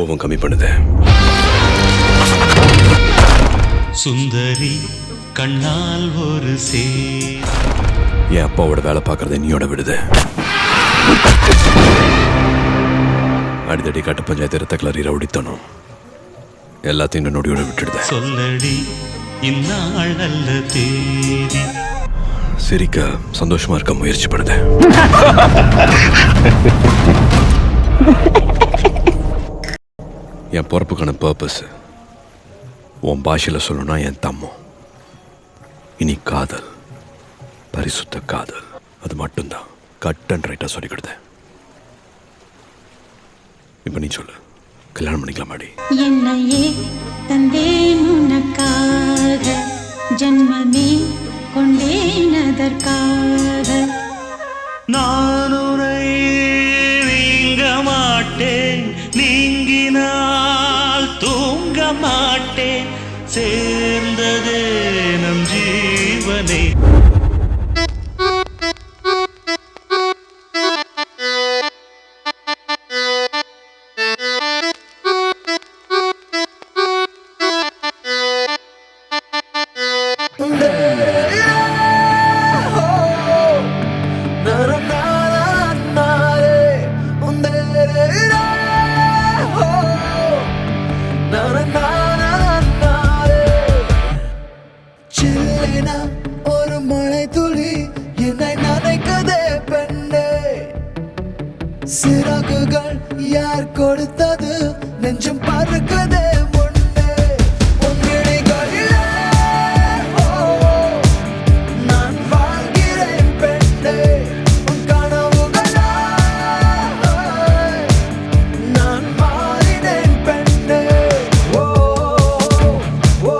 கோபம் கம்மி பண்ணுது. சுந்தரி கண்ணால் ஒரு சே என் அப்பாவோட வேலை பார்க்கறத நீயோட விடுது. அடித்தடி கட்ட பஞ்சாயத்து ரத்த கிளறி ரவுடித்தனும் எல்லாத்தையும் நொடியோட விட்டுடுது. சொல்லடி இந்நாள் நல்ல தேதி. சிரிக்க சந்தோஷமா இருக்க முயற்சி பண்ணுது. என் பொறுப்புக்கான பர்பஸ் உன் பாஷையில் சொல்லணும்னா என் தம்மம். இனி காதல், பரிசுத்த காதல், அது மட்டும்தான் கட் அண்ட் ரைட்டா சொல்லி கொடுத்தேன். இப்ப நீ சொல்லு, கல்யாணம் பண்ணிக்கலாமாடி? என்னையே தந்தேன் உனக்காக, ஜன்மமே கொண்டேன் அதற்காக. நான் உரை நீங்க மாட்டேன், நீங்கினால் தூங்க மாட்டேன், சேர்ந்ததே நம் ஜீவனை. ஒரு மழை துளி என்னை நனைக்குதே பெண்ணே, சிறகுகள் யார் கொடுத்தது, நெஞ்சம் பறக்குதே முன்னே. உன் விழிகளிலே நான் வாழ்கிறேன் பெண்ணே, உன் கனவுகளாய் நான் மாறினேன் பெண்ணே. ஓ ஓ ஓ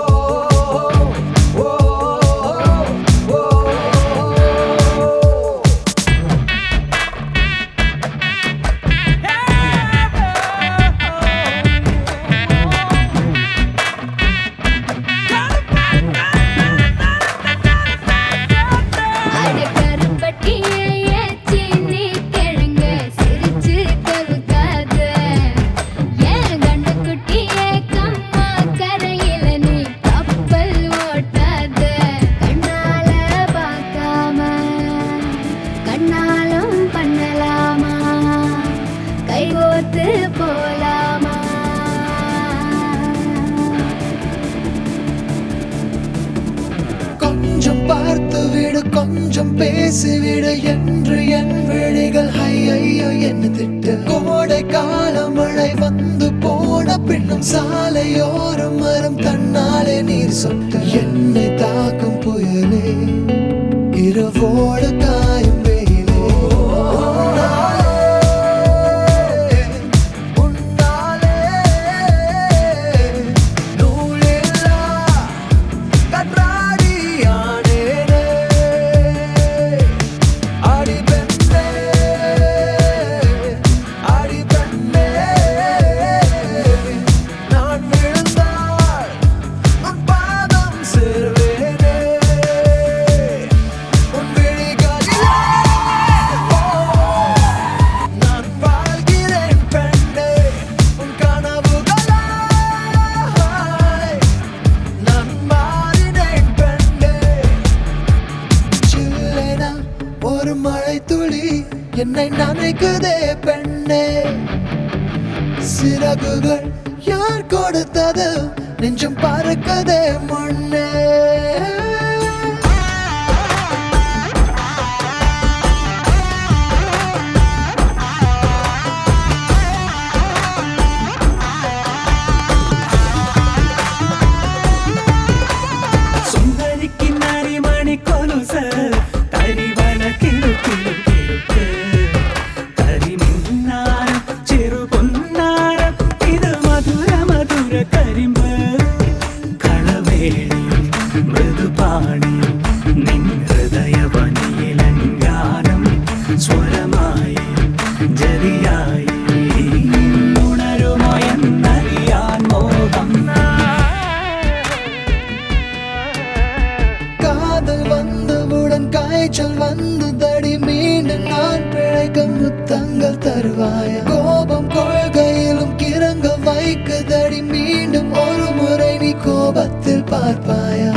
கொஞ்சம் பார்த்து விடு, கொஞ்சம் பேசிவிடு என்று என் விழிகள் ஐயோ என்ன திட்டு. கோடை கால மழை வந்து போன பின்னும் சாலையோரம் மரம் தன்னாலே நீர் சொட்டு. என்னை தாக்கும் புயலே, இரவோடு காயும் வெயிலே, உன்னாலே நூலில்லா கற்றாடி ஆனேனே. அடி பெண்ணே, அடி பெண்ணே, நான் விழுந்தால் உன் பாதம் சேர்வேனே. உன் விழிகளிலே நான் வாழ்கிறேன் பெண்ணே, உன் கனவுகளாய் நான் மாறினேன் பெண்ணே. சில்லென ஒரு மழை துளி என்னை நனைக்குதே பெண்ணே, சிறகுகள் யார் கொடுத்தது, நெஞ்சம் பறக்குதே முன்னே. சுந்தரிக்கு நரிமணி கொலுச தரிவன கிழு கிழு கிழு கரி மின்னாரம் சிறு பொன்னாரம் இது மதுர மதுர கரிம்பு களவேணி மிருது பாணி நின் ஹൃദയ വനിയിലങ്കാരം സ്വരമായി ജരിയായി ഉണരുമോ എന്നറിയാൻ മോഹം. காதல் வந்தவுடன் காய்ச்சல் வந்து தடி, மீண்டும் நான் பிழைக்க முத்தங்கள் தருவாயா. கோபம் கொள்கையிலும் கிறங்க கோபத்தில் பார்ப்பாயா